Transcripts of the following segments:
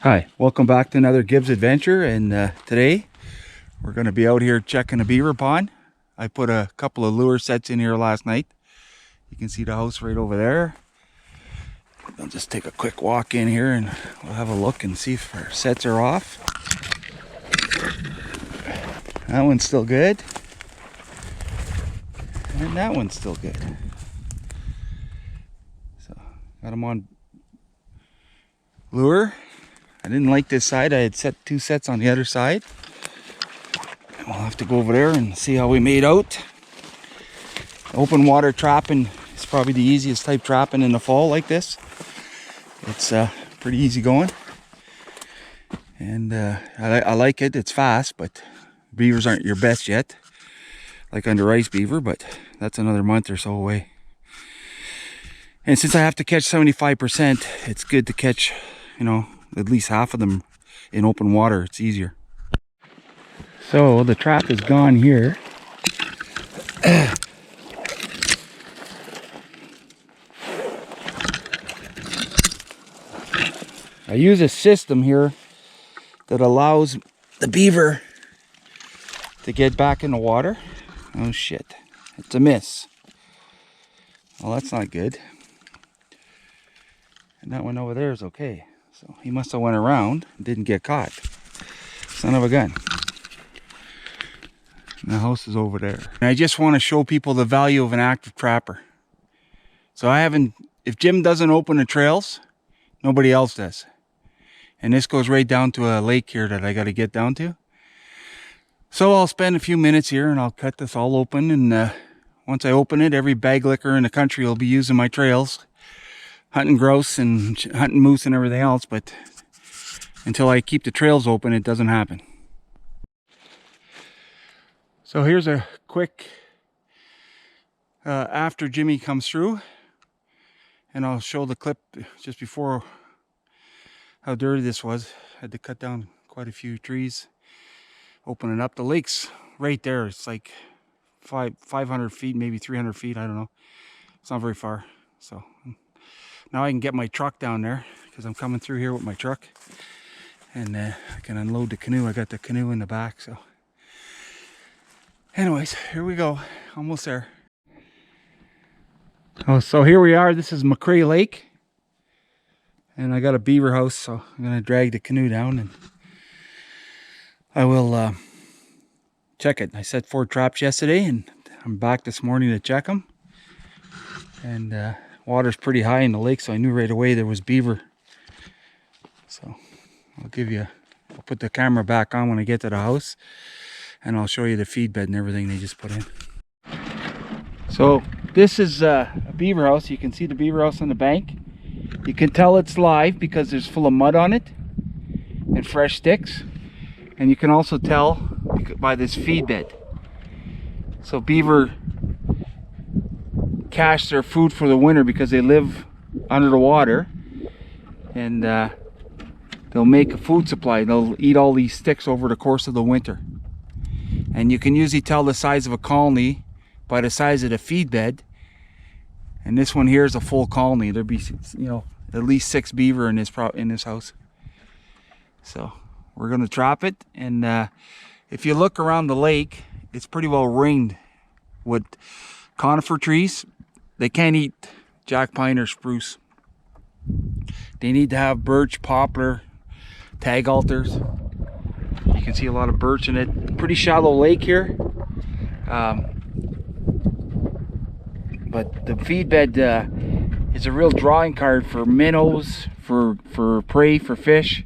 Hi, welcome back to another Gibbs adventure, and today we're going to be out here checking a beaver pond. I put a couple of lure sets in here last night. You can see the house right over there. I'll just take a quick walk in here and we'll have a look and see if our sets are off. That one's still good. And that one's still good. So, got them on lure. I didn't like this side. I had set two sets on the other side. And we'll have to go over there and see how we made out. Open water trapping is probably the easiest type trapping in the fall like this. It's pretty easy going. And I like it. It's fast, but beavers aren't your best yet. Like under ice beaver, but that's another month or so away. And since I have to catch 75%, it's good to catch, at least half of them in open water. It's easier. So the trap is gone here. I use a system here that allows the beaver to get back in the water. Oh shit, it's a miss. Well, that's not good. And that one over there is okay. So he must have went around and didn't get caught. Son of a gun. And the house is over there. And I just want to show people the value of an active trapper. So if Jim doesn't open the trails, nobody else does. And this goes right down to a lake here that I got to get down to. So I'll spend a few minutes here and I'll cut this all open. And once I open it, every bag licker in the country will be using my trails. Hunting grouse and hunting moose and everything else, but until I keep the trails open, it doesn't happen. So here's a quick after Jimmy comes through, and I'll show the clip just before how dirty this was. I had to cut down quite a few trees, open it up. The lake's right there. It's like 500 feet, maybe 300 feet. I don't know. It's not very far. So now I can get my truck down there because I'm coming through here with my truck, and I can unload the canoe. I got the canoe in the back. So anyways, here we go, almost there. Oh, so here we are. This is McCrae Lake, and I got a beaver house, so I'm gonna drag the canoe down and I will check it. I set 4 traps yesterday and I'm back this morning to check them, and water's pretty high in the lake, so I knew right away there was beaver. So I'll put the camera back on when I get to the house, and I'll show you the feed bed and everything they just put in. So this is a beaver house. You can see the beaver house on the bank. You can tell it's live because there's full of mud on it and fresh sticks. And you can also tell by this feed bed. So beaver cache their food for the winter because they live under the water, and they'll make a food supply. They'll eat all these sticks over the course of the winter, and you can usually tell the size of a colony by the size of the feed bed. And this one here is a full colony. There'll be at least 6 beaver in this house. So we're going to trap it, and if you look around the lake, it's pretty well ringed with conifer trees. They can't eat jack pine or spruce. They need to have birch, poplar, tag alters. You can see a lot of birch in it. Pretty shallow lake here. But the feed bed is a real drawing card for minnows, for prey, for fish.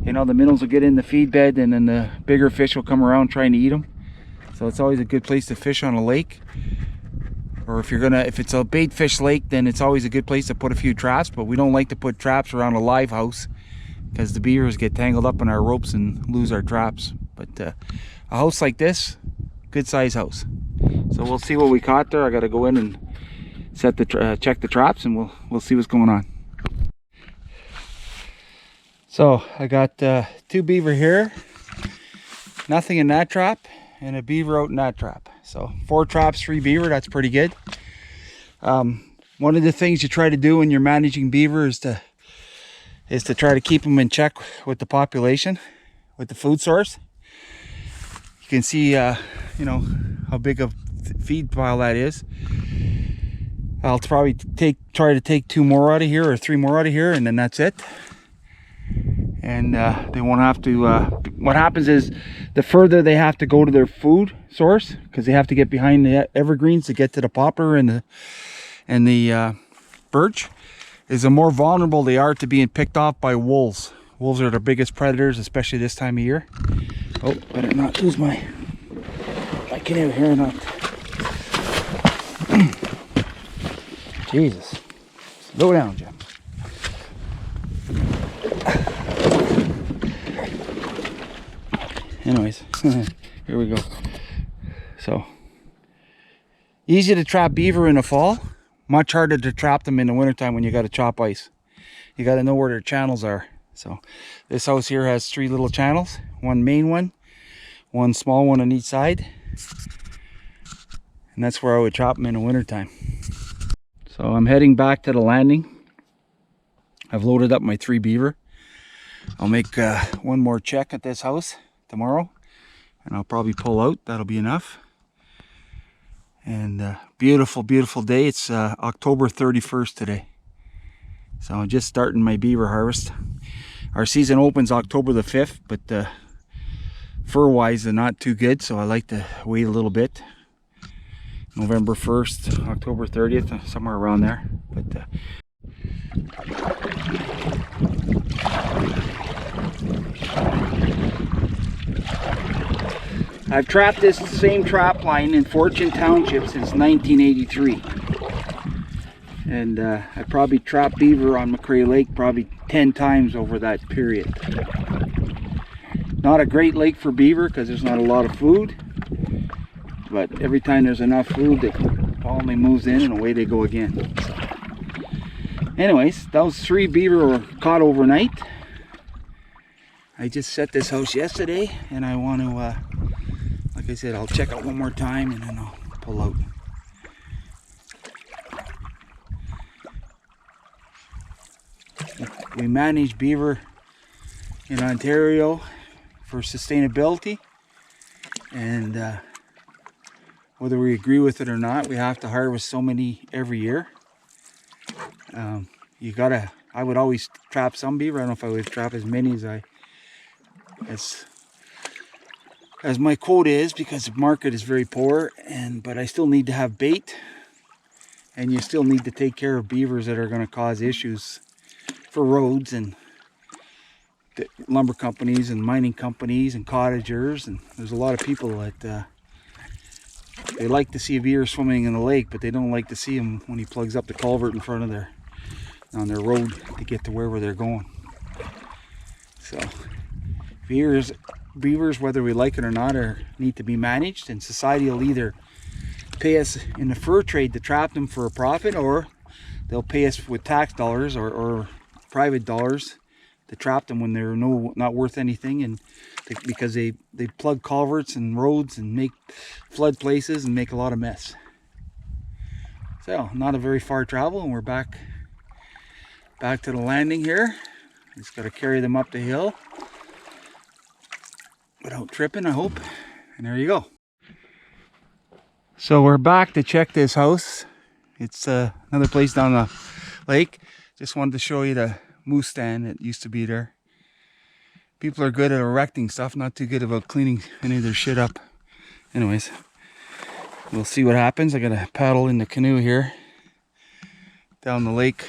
The minnows will get in the feed bed, and then the bigger fish will come around trying to eat them. So it's always a good place to fish on a lake. Or if it's a bait fish lake, then it's always a good place to put a few traps. But we don't like to put traps around a live house because the beavers get tangled up in our ropes and lose our traps. But a house like this, good size house. So we'll see what we caught there. I got to go in and check the traps, and we'll see what's going on. So I got 2 beaver here, nothing in that trap, and a beaver out in that trap. So 4 traps, 3 beaver. That's pretty good. One of the things you try to do when you're managing beaver is to is to try to keep them in check with the population, with the food source. You can see, you know, how big of feed pile that is. I'll probably try to take 2 more out of here or 3 more out of here, and then that's it. And they won't have to. What happens is, the further they have to go to their food source, because they have to get behind the evergreens to get to the poplar and the birch, is the more vulnerable they are to being picked off by wolves. Wolves are their biggest predators, especially this time of year. Oh, better not lose my canoe here or not. Jesus. Slow down, Jim. Anyways, here we go. So, easy to trap beaver in the fall. Much harder to trap them in the wintertime when you got to chop ice. You got to know where their channels are. So, this house here has 3 little channels. One main one, one small one on each side. And that's where I would trap them in the wintertime. So, I'm heading back to the landing. I've loaded up my 3 beaver. I'll make one more check at this house tomorrow, and I'll probably pull out. That'll be enough. And beautiful day. It's October 31st today, so I'm just starting my beaver harvest. Our season opens October the 5th, but fur wise they're not too good, so I like to wait a little bit. November 1st, October 30th, somewhere around there. But I've trapped this same trap line in Fortune Township since 1983. And I probably trapped beaver on McCrae Lake probably 10 times over that period. Not a great lake for beaver because there's not a lot of food. But every time there's enough food, the colony moves in and away they go again. So, anyways, those 3 beaver were caught overnight. I just set this house yesterday, and I want to, like I said, I'll check out one more time and then I'll pull out. We manage beaver in Ontario for sustainability, and whether we agree with it or not, we have to harvest so many every year. I would always trap some beaver. I don't know if I would trap as many as my quota is, because the market is very poor, but I still need to have bait, and you still need to take care of beavers that are going to cause issues for roads and the lumber companies and mining companies and cottagers. And there's a lot of people that they like to see a beaver swimming in the lake, but they don't like to see him when he plugs up the culvert in front of on their road to get to wherever they're going. So beavers, whether we like it or not, need to be managed, and society will either pay us in the fur trade to trap them for a profit, or they'll pay us with tax dollars or private dollars to trap them when they're not worth anything, and because they plug culverts and roads and make flood places and make a lot of mess. So not a very far travel, and we're back to the landing here. Just got to carry them up the hill without tripping, I hope. And there you go. So we're back to check this house. It's another place down the lake. Just wanted to show you the moose stand that used to be there. People are good at erecting stuff, not too good about cleaning any of their shit up. Anyways, we'll see what happens. I gotta paddle in the canoe here down the lake,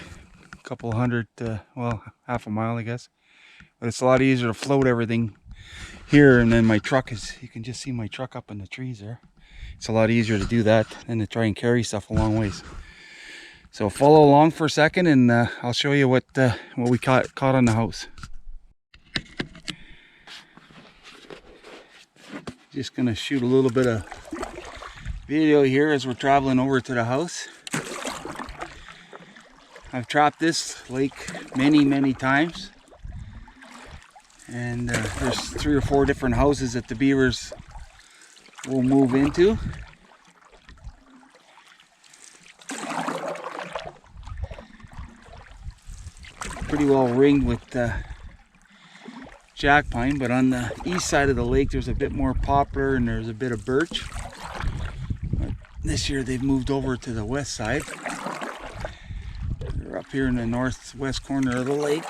a couple hundred, well, half a mile I guess. But it's a lot easier to float everything here, and then my truck you can just see my truck up in the trees there. It's a lot easier to do that than to try and carry stuff a long ways. So follow along for a second, and I'll show you what we caught on the house. Just gonna shoot a little bit of video here as we're traveling over to the house. I've trapped this lake many times, and there's 3 or 4 different houses that the beavers will move into. pretty well ringed with jack pine, but on the east side of the lake there's a bit more poplar and there's a bit of birch. But this year they've moved over to the west side. They're up here in the northwest corner of the lake.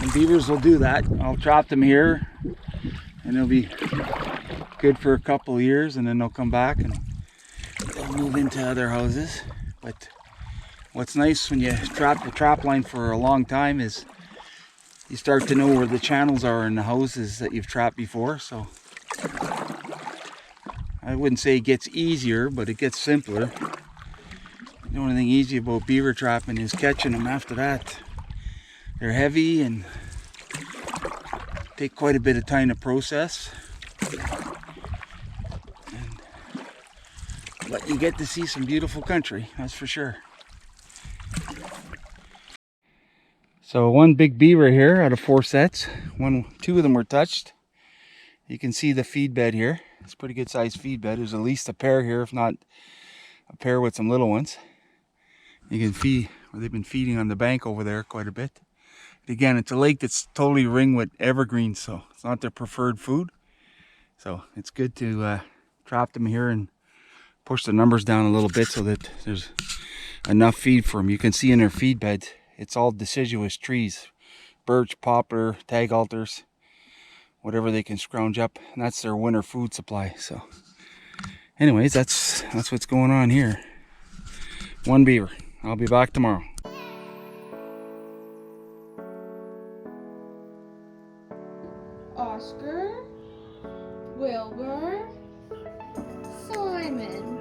And beavers will do that. I'll trap them here and they'll be good for a couple of years, and then they'll come back and they'll move into other houses. But what's nice when you trap the trap line for a long time is you start to know where the channels are in the houses that you've trapped before. So I wouldn't say it gets easier, but it gets simpler. The only thing easy about beaver trapping is catching them after that. They're heavy and take quite a bit of time to process. But you get to see some beautiful country, that's for sure. So one big beaver here out of 4 sets. Two of them were touched. You can see the feed bed here. It's a pretty good sized feed bed. There's at least a pair here, if not a pair with some little ones. You can feed, or they've been feeding on the bank over there quite a bit. Again, it's a lake that's totally ringed with evergreens, so it's not their preferred food. So it's good to trap them here and push the numbers down a little bit so that there's enough feed for them. You can see in their feed bed, it's all deciduous trees, birch, poplar, tag alters, whatever they can scrounge up, and that's their winter food supply. So anyways, that's what's going on here. One beaver. I'll be back tomorrow. Oscar, Wilbur, Simon.